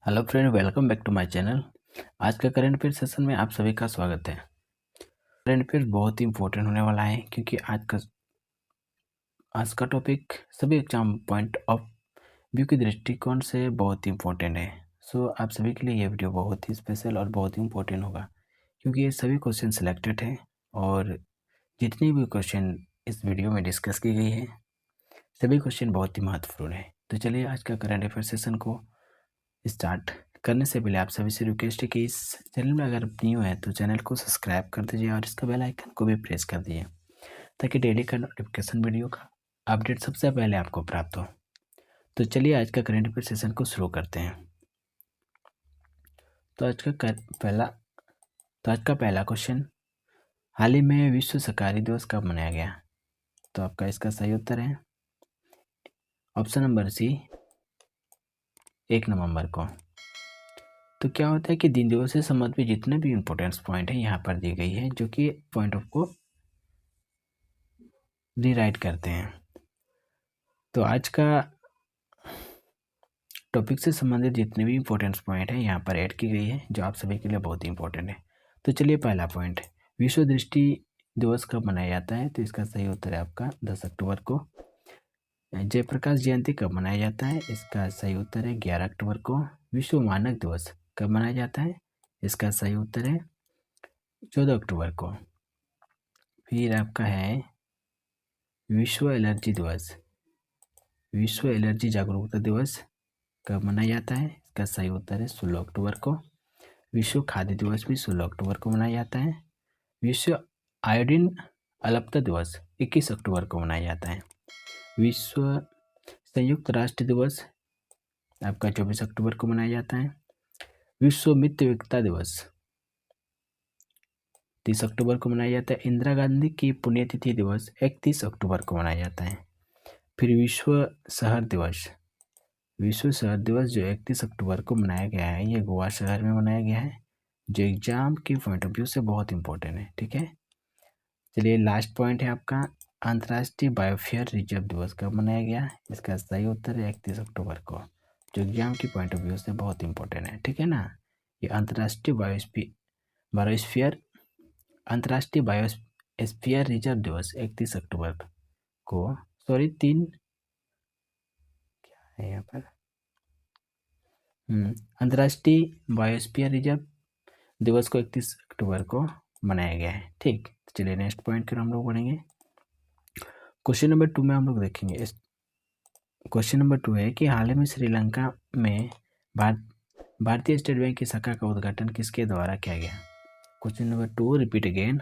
Hello friend, welcome back to my channel. आज का current affair session में आप सभी का स्वागत है। करंट अफेयर बहुत ही इंपॉर्टेंट होने वाला है क्योंकि आज का टॉपिक सभी एग्जाम पॉइंट ऑफ व्यू की दृष्टिकोण से बहुत ही इंपॉर्टेंट है। सो आप सभी के लिए ये वीडियो बहुत ही स्पेशल और बहुत ही इंपॉर्टेंट होगा क्योंकि ये सभी क्वेश्चन सिलेक्टेड है और जितनी भी क्वेश्चन इस वीडियो में डिस्कस की गई है सभी क्वेश्चन बहुत ही महत्वपूर्ण है। तो चलिए आज का करंट अफेयर सेशन को स्टार्ट करने से पहले आप सभी से रिक्वेस्ट है कि इस चैनल में अगर न्यू है तो चैनल को सब्सक्राइब कर दीजिए और इसका बेल आइकन को भी प्रेस कर दीजिए ताकि डेली का नोटिफिकेशन वीडियो का अपडेट सबसे पहले आपको प्राप्त हो। तो चलिए आज का करंट अफेयर सेशन को शुरू करते हैं। तो आज का पहला क्वेश्चन, हाल ही में विश्व शाकाहारी दिवस कब मनाया गया? तो आपका इसका सही उत्तर है ऑप्शन नंबर सी, 1 नवंबर को। तो क्या होता है कि दिन दिवस से संबंधित जितने भी इंपॉर्टेंस पॉइंट है यहाँ पर दी गई है जो कि पॉइंट ऑफ को रीराइट करते हैं। तो आज का टॉपिक से संबंधित जितने भी इंपॉर्टेंस पॉइंट है यहाँ पर ऐड की गई है जो आप सभी के लिए बहुत ही इंपॉर्टेंट है। तो चलिए पहला पॉइंट, विश्व दृष्टि दिवस कब मनाया जाता है? तो इसका सही उत्तर है आपका 10 अक्टूबर को। जयप्रकाश जयंती कब मनाया जाता है? इसका सही उत्तर है 11 अक्टूबर को। विश्व मानक दिवस कब मनाया जाता है? इसका सही उत्तर है 14 अक्टूबर को। फिर आपका है विश्व एलर्जी दिवस, विश्व एलर्जी जागरूकता दिवस कब मनाया जाता है? इसका सही उत्तर है 16 अक्टूबर को। विश्व खाद्य दिवस भी 16 अक्टूबर को मनाया जाता है। विश्व आयोडीन अलपता दिवस 21 अक्टूबर को मनाया जाता है। विश्व संयुक्त राष्ट्र दिवस आपका 24 अक्टूबर को मनाया जाता है। विश्व मित्र एकता दिवस 30 अक्टूबर को मनाया जाता है। इंदिरा गांधी की पुण्यतिथि दिवस 31 अक्टूबर को मनाया जाता है। फिर विश्व शहर दिवस, विश्व शहर दिवस जो 31 अक्टूबर को मनाया गया है ये गोवा शहर में मनाया गया है जो एग्जाम के पॉइंट ऑफ व्यू से बहुत इंपॉर्टेंट है। ठीक है, चलिए लास्ट पॉइंट है आपका, अंतर्राष्ट्रीय बायोस्फीयर रिजर्व दिवस कब मनाया गया? इसका सही उत्तर है 31 अक्टूबर को जो एग्जाम की पॉइंट ऑफ व्यू से बहुत इंपॉर्टेंट है। ठीक है ना, ये अंतर्राष्ट्रीय बायोस्फीयर रिजर्व दिवस 31 अक्टूबर को, सॉरी 3 है यहाँ पर, अंतर्राष्ट्रीय बायोस्फीयर रिजर्व दिवस को 31 अक्टूबर को मनाया गया है। ठीक, चलिए नेक्स्ट पॉइंट की हम लोग पढ़ेंगे। क्वेश्चन नंबर 2 में हम लोग देखेंगे। क्वेश्चन नंबर 2 है कि हाल ही में श्रीलंका में भारतीय स्टेट बैंक की शाखा का उद्घाटन किसके द्वारा किया गया? क्वेश्चन नंबर 2 रिपीट अगेन,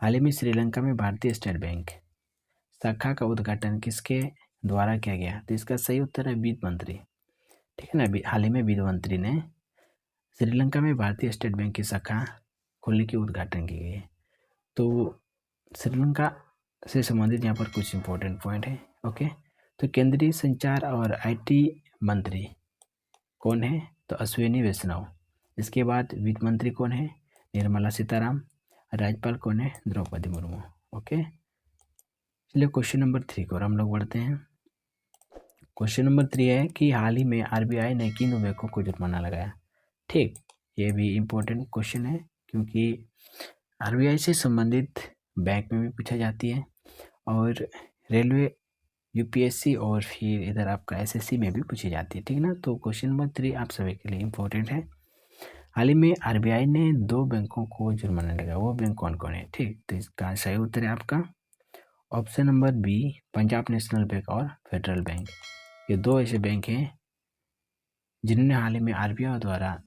हाल ही में श्रीलंका में भारतीय स्टेट बैंक शाखा का उद्घाटन किसके द्वारा किया गया? तो इसका सही उत्तर है वित्त मंत्री। ठीक है ना, हाल ही में वित्त मंत्री ने श्रीलंका में भारतीय स्टेट बैंक की शाखा खोलने की उद्घाटन की गई है। तो श्रीलंका से संबंधित यहाँ पर कुछ इंपॉर्टेंट पॉइंट है। ओके, तो केंद्रीय संचार और आईटी मंत्री कौन है? तो अश्विनी वैष्णव। इसके बाद वित्त मंत्री कौन है? निर्मला सीताराम। राज्यपाल कौन है? द्रौपदी मुर्मू। ओके, चलिए क्वेश्चन नंबर 3 को हम लोग बढ़ते हैं। क्वेश्चन नंबर 3 है कि हाल ही में आरबीआई ने किन बैंकों को जुर्माना लगाया? ठीक, ये भी इम्पोर्टेंट क्वेश्चन है क्योंकि आरबीआई से संबंधित बैंक में भी पूछा जाती है और रेलवे, यूपीएससी और फिर इधर आपका एसएससी में भी पूछी जाती है। ठीक ना, तो क्वेश्चन नंबर 3 आप सभी के लिए इम्पोर्टेंट है। हाल ही में आरबीआई ने 2 बैंकों को जुर्माना लगाया, वो बैंक कौन कौन है? ठीक, तो इसका सही उत्तर है आपका option number B, Punjab national bank और फेडरल बैंक। ये 2 ऐसे बैंक हैं जिन्होंने हाल ही में आरबीआई द्वारा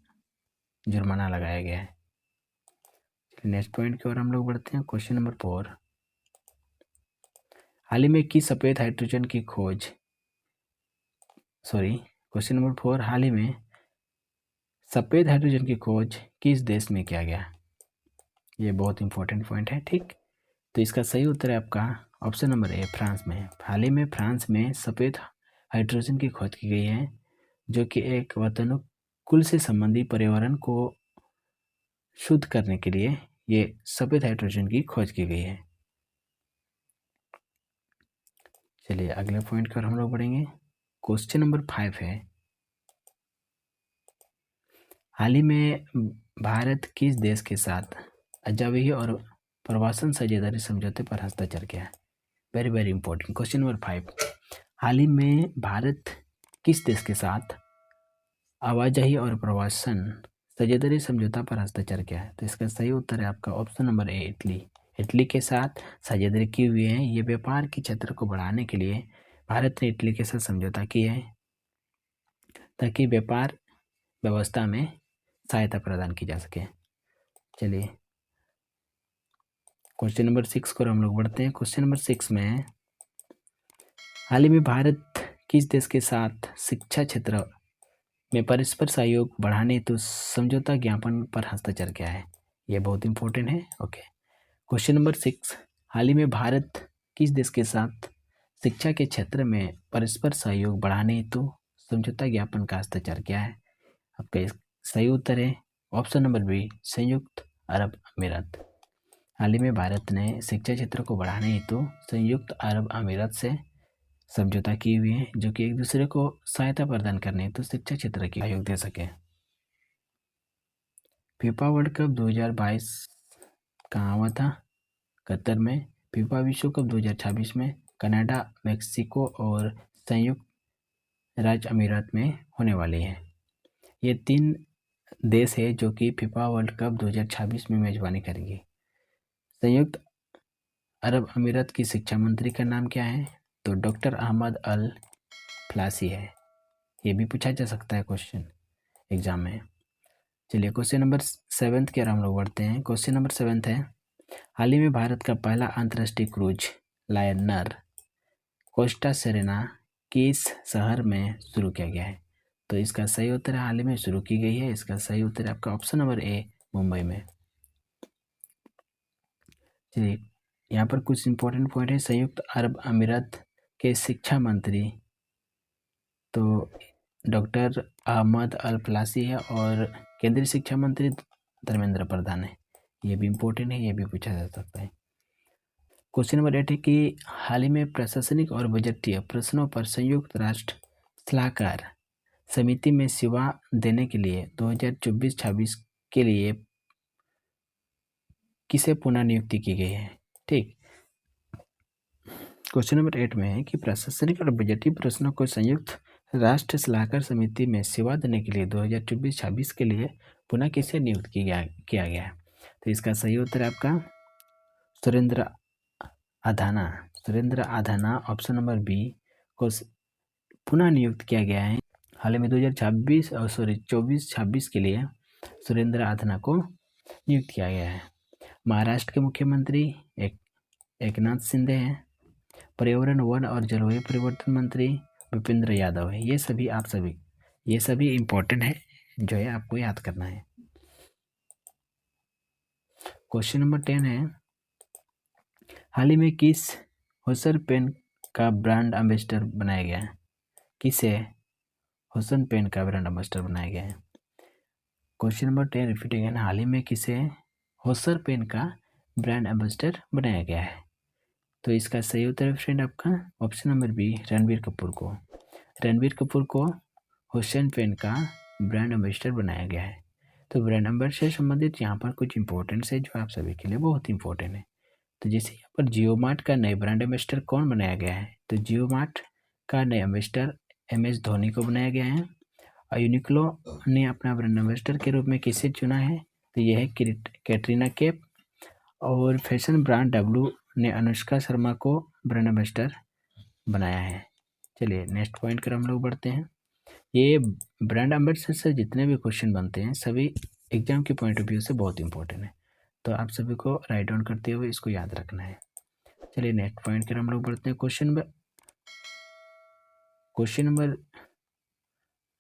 जुर्माना लगाया गया है। नेक्स्ट पॉइंट की ओर हम लोग बढ़ते हैं। क्वेश्चन नंबर 4, हाल ही में किस सफ़ेद हाइड्रोजन की खोज, क्वेश्चन नंबर 4, हाल ही में सफ़ेद हाइड्रोजन की खोज किस देश में किया गया? ये बहुत इंपॉर्टेंट पॉइंट है। ठीक, तो इसका सही उत्तर है आपका ऑप्शन नंबर ए, फ्रांस में। हाल ही में फ्रांस में सफ़ेद हाइड्रोजन की खोज की गई है जो कि एक वातानुकूल से संबंधी पर्यावरण को शुद्ध करने के लिए ये सफ़ेद हाइड्रोजन की खोज की गई है। चलिए अगले पॉइंट पर हम लोग बढ़ेंगे। क्वेश्चन नंबर 5 है हाल ही में भारत किस देश के साथ अजाविही और प्रवासन साझेदारी समझौते पर हस्ताक्षर किया है? Very very important. Question number 5, हाल ही में भारत किस देश के साथ आवाजाही और प्रवासन साझेदारी समझौता पर हस्ताक्षर किया है? तो इसका सही उत्तर है आपका option number A, Italy. Italy के साथ साझेदारी की हुई है। ये व्यापार के क्षेत्र को बढ़ाने के लिए भारत ने इटली के साथ समझौता किया है ताकि व्यापार व्यवस्था में सहायता प्रदान की जा सके। चलिए क्वेश्चन नंबर 6 को हम लोग बढ़ते हैं। क्वेश्चन नंबर 6 में हाल ही में भारत किस देश के साथ शिक्षा क्षेत्र में परस्पर सहयोग बढ़ाने हेतु समझौता ज्ञापन पर हस्ताक्षर किया है? ये बहुत इंपॉर्टेंट है। ओके, क्वेश्चन नंबर 6, हाल ही में भारत किस देश के साथ शिक्षा के क्षेत्र में परस्पर सहयोग बढ़ाने हेतु समझौता ज्ञापन का हस्ताक्षर किया है? आपका सही उत्तर है ऑप्शन नंबर बी, संयुक्त अरब अमीरात। हाल ही में भारत ने शिक्षा क्षेत्र को बढ़ाने हेतु संयुक्त अरब अमीरात से समझौता की हुई है, जो कि एक दूसरे को सहायता प्रदान करने हेतु शिक्षा क्षेत्र की सहयोग दे सके। फीफा वर्ल्ड कप 2022 कहाँ हुआ था? कतर में। फीफा विश्व कप 2026 में कनाडा, मेक्सिको और संयुक्त राज्य अमीरात में होने वाली है। ये 3 देश है जो कि फीफा वर्ल्ड कप 2026 में मेजबानी करेंगे। संयुक्त अरब अमीरात की शिक्षा मंत्री का नाम क्या है? तो डॉक्टर अहमद अल फ्लासी है। ये भी पूछा जा सकता है क्वेश्चन एग्जाम में। चलिए क्वेश्चन नंबर 7 की ओर हम लोग बढ़ते हैं। क्वेश्चन नंबर 7 है, हाल ही में भारत का पहला अंतर्राष्ट्रीय क्रूज लाइनर कोस्टा सेरेना किस शहर में शुरू किया गया है? तो इसका सही उत्तर हाल ही में शुरू की गई है। इसका सही उत्तर है आपका ऑप्शन नंबर ए, मुंबई में। चलिए यहाँ पर कुछ इंपॉर्टेंट पॉइंट है। संयुक्त अरब अमीरात के शिक्षा मंत्री तो डॉक्टर अहमद अल फ्लासी है और केंद्रीय शिक्षा मंत्री धर्मेंद्र प्रधान है। ये भी इम्पोर्टेंट है, ये भी पूछा जा सकता है। क्वेश्चन नंबर 8 है कि हाल ही में प्रशासनिक और बजटीय प्रश्नों पर संयुक्त राष्ट्र सलाहकार समिति में सेवा देने के लिए 2024-26 के लिए किसे पुनः नियुक्ति की गई है? ठीक, क्वेश्चन नंबर 8 में है कि प्रशासनिक और बजटीय प्रश्नों को संयुक्त राष्ट्र सलाहकार समिति में सेवा देने के लिए 2024-26 के लिए पुनः किसे नियुक्त किया गया है? तो इसका सही उत्तर है आपका Surendra Adhana option number B को पुनः नियुक्त किया गया है। हाल ही में 24-26 के लिए सुरेंद्र आधाना को नियुक्त किया गया है। महाराष्ट्र के मुख्यमंत्री एकनाथ शिंदे हैं। पर्यावरण, वन और जलवायु परिवर्तन मंत्री भूपेंद्र यादव है। ये सभी इम्पोर्टेंट है जो है आपको याद करना है। क्वेश्चन नंबर 10 है, हाल ही में किस होसर पेन का ब्रांड एम्बेसडर बनाया गया है? किसे होसन पेन का ब्रांड एम्बेसडर बनाया गया है? क्वेश्चन नंबर 10 रिपीट अगेन, हाल ही में किसे होसर पेन का ब्रांड एम्बेसडर बनाया गया है? तो इसका सही उत्तर है फ्रेंड आपका option number B, Ranbir Kapoor को। रणबीर कपूर को होसन पेन का ब्रांड एम्बेसडर बनाया गया है। तो ब्रांड एम्बेसडर से संबंधित यहाँ पर कुछ इंपॉर्टेंस है जो आप सभी के लिए बहुत इंपॉर्टेंट है। तो जैसे यहाँ पर जियो मार्ट का नए ब्रांड एम्बेसडर कौन बनाया गया है? तो जियो मार्ट का नए एम्बेसडर MS धोनी को बनाया गया है। और यूनिक्लो ने अपना ब्रांड एम्बेसडर के रूप में किसे चुना है? तो यह है कैटरीना कैफ। और फैशन ब्रांड W ने अनुष्का शर्मा को ब्रांड एम्बेसडर बनाया है। चलिए नेक्स्ट पॉइंट कर हम लोग बढ़ते हैं। ये ब्रांड एम्बेसडर से जितने भी क्वेश्चन बनते हैं सभी एग्जाम के पॉइंट ऑफ व्यू से बहुत इंपॉर्टेंट है, तो आप सभी को राइट डाउन करते हुए इसको याद रखना है। चलिए नेक्स्ट पॉइंट कर हम लोग बढ़ते हैं। क्वेश्चन नंबर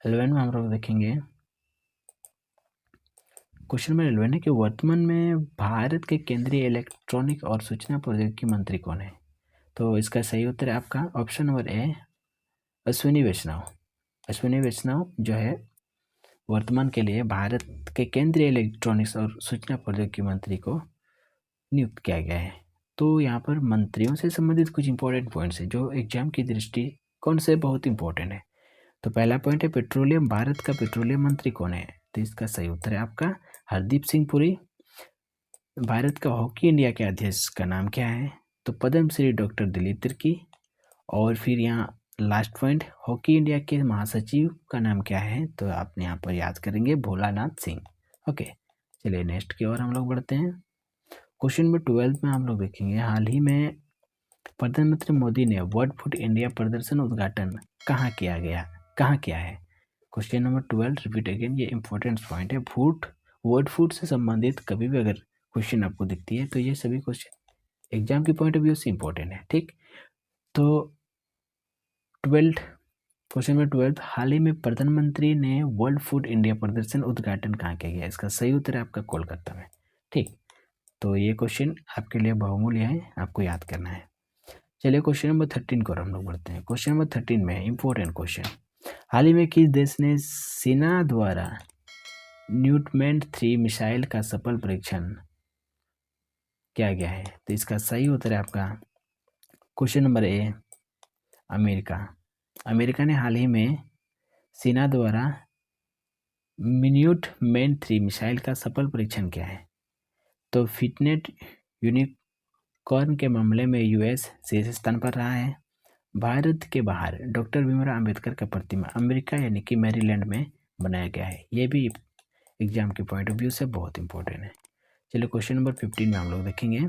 11 में हम लोग देखेंगे। क्वेश्चन नंबर 11 है कि वर्तमान में भारत के केंद्रीय इलेक्ट्रॉनिक और सूचना प्रौद्योगिकी मंत्री कौन है? तो इसका सही उत्तर है आपका ऑप्शन नंबर ए, अश्विनी वैष्णव। अश्विनी वैष्णव जो है वर्तमान के लिए भारत के केंद्रीय इलेक्ट्रॉनिक्स और सूचना प्रौद्योगिकी मंत्री को नियुक्त किया गया है। तो यहाँ पर मंत्रियों से संबंधित कुछ इंपॉर्टेंट पॉइंट्स हैं जो एग्जाम की दृष्टिकोण से बहुत इंपॉर्टेंट है। तो पहला पॉइंट है पेट्रोलियम। भारत का पेट्रोलियम मंत्री कौन है? तो इसका सही उत्तर है आपका हरदीप सिंह पुरी। भारत का हॉकी इंडिया के अध्यक्ष का नाम क्या है? तो पद्मश्री डॉक्टर दिलीप तिर्की। और फिर यहाँ लास्ट पॉइंट, हॉकी इंडिया के महासचिव का नाम क्या है? तो आप यहाँ पर याद करेंगे भोलानाथ सिंह। ओके, चलिए नेक्स्ट की ओर हम लोग बढ़ते हैं। क्वेश्चन नंबर 12 में हम लोग देखेंगे, हाल ही में प्रधानमंत्री मोदी ने वर्ल्ड फूड इंडिया प्रदर्शन उद्घाटन कहाँ किया है? क्वेश्चन नंबर 12 रिपीट अगेन, ये इंपॉर्टेंट पॉइंट है। वर्ल्ड फूड से संबंधित कभी भी अगर क्वेश्चन आपको दिखती है तो ये सभी क्वेश्चन एग्जाम के पॉइंट ऑफ व्यू से इंपॉर्टेंट है, ठीक। तो 12 क्वेश्चन नंबर 12, हाल ही में प्रधानमंत्री ने वर्ल्ड फूड इंडिया प्रदर्शन उद्घाटन कहाँ किया गया? इसका सही उत्तर है आपका कोलकाता में, ठीक। तो ये क्वेश्चन आपके लिए बहुमूल्य है, आपको याद करना है। चलिए क्वेश्चन नंबर 13 को हम लोग बढ़ते हैं। क्वेश्चन नंबर 13 में इंपॉर्टेंट क्वेश्चन, हाल ही में किस देश ने सेना द्वारा न्यूटमेंट 3 मिसाइल का सफल परीक्षण किया गया है? तो इसका सही उत्तर है आपका क्वेश्चन नंबर ए, अमेरिका ने हाल ही में सेना द्वारा न्यूटमेंट 3 मिसाइल का सफल परीक्षण किया है। तो फिटनेट यूनिकॉर्न के मामले में यूएस शीर्ष स्थान पर रहा है। भारत के बाहर डॉक्टर भीमराव अंबेडकर का प्रतिमा अमेरिका यानी कि मैरीलैंड में बनाया गया है। ये भी एग्जाम के पॉइंट ऑफ व्यू से बहुत इंपॉर्टेंट है। चलिए क्वेश्चन नंबर 15 में हम लोग देखेंगे,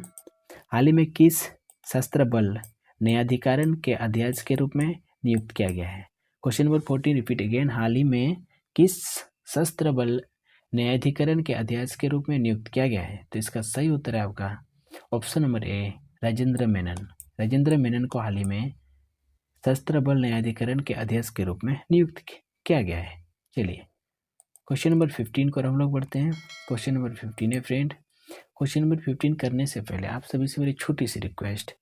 हाल ही में किस सशस्त्र बल न्यायाधिकरण के अध्यक्ष के रूप में नियुक्त किया गया है? क्वेश्चन नंबर 14 रिपीट अगेन, हाल ही में किस सशस्त्र बल न्यायाधिकरण के अध्यक्ष के रूप में नियुक्त किया गया है? तो इसका सही उत्तर है आपका option number A, Rajendra Menon को हाल ही में सशस्त्र बल न्यायाधिकरण के अध्यक्ष के रूप में नियुक्त किया गया है। चलिए क्वेश्चन नंबर 15 को हम लोग बढ़ते हैं। क्वेश्चन नंबर 15 है फ्रेंड। क्वेश्चन नंबर 15 करने से पहले आप सभी से मेरी छोटी सी रिक्वेस्ट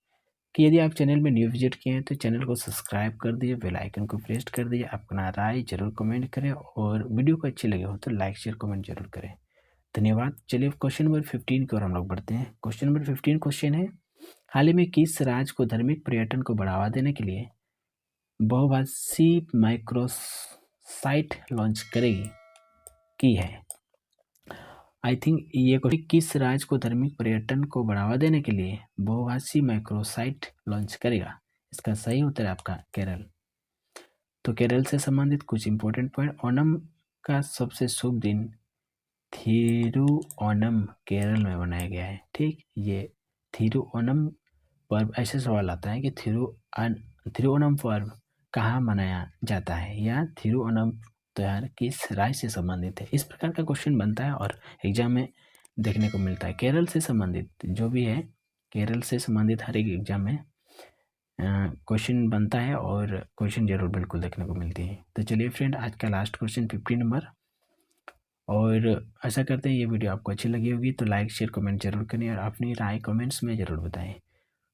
कि यदि आप चैनल में न्यू विजिट किए हैं तो चैनल को सब्सक्राइब कर दीजिए, बेल आइकन को प्रेस कर दीजिए, अपना राय जरूर कमेंट करें और वीडियो को अच्छी लगे हो तो लाइक शेयर कमेंट जरूर करें। धन्यवाद। चलिए क्वेश्चन नंबर 15 की ओर हम लोग बढ़ते हैं। क्वेश्चन नंबर 15 क्वेश्चन है, हाल ही में किस राज्य को धार्मिक पर्यटन को बढ़ावा देने के लिए बहुभाषी माइक्रोसाइट लॉन्च की है? आई थिंक ये किस राज्य को धार्मिक पर्यटन को बढ़ावा देने के लिए बहुभाषी माइक्रोसाइट लॉन्च करेगा? इसका सही उत्तर है आपका केरल। तो केरल से संबंधित कुछ इंपॉर्टेंट पॉइंट, ओणम का सबसे शुभ दिन थिरुओणम केरल में मनाया गया है, ठीक। ये थिरुओणम पर्व, ऐसे सवाल आता है कि थिरुओणम पर्व कहाँ मनाया जाता है या थिरुओणम त्योहार किस राज्य से संबंधित है? इस प्रकार का क्वेश्चन बनता है और एग्जाम में देखने को मिलता है। केरल से संबंधित जो भी है, केरल से संबंधित हर एक एग्जाम में क्वेश्चन बनता है और क्वेश्चन जरूर बिल्कुल देखने को मिलती है। तो चलिए फ्रेंड, आज का लास्ट क्वेश्चन 50 नंबर, और ऐसा करते हैं ये वीडियो आपको अच्छी लगी होगी तो लाइक शेयर कमेंट जरूर करें और अपनी राय कमेंट्स में ज़रूर बताएं।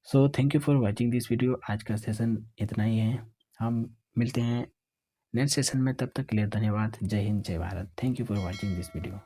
So thank you for watching this video. आज का सेशन इतना ही है, हम मिलते हैं नेक्स्ट सेशन में, तब तक के लिए धन्यवाद। जय हिंद, जय Bharat. Thank you for watching this video.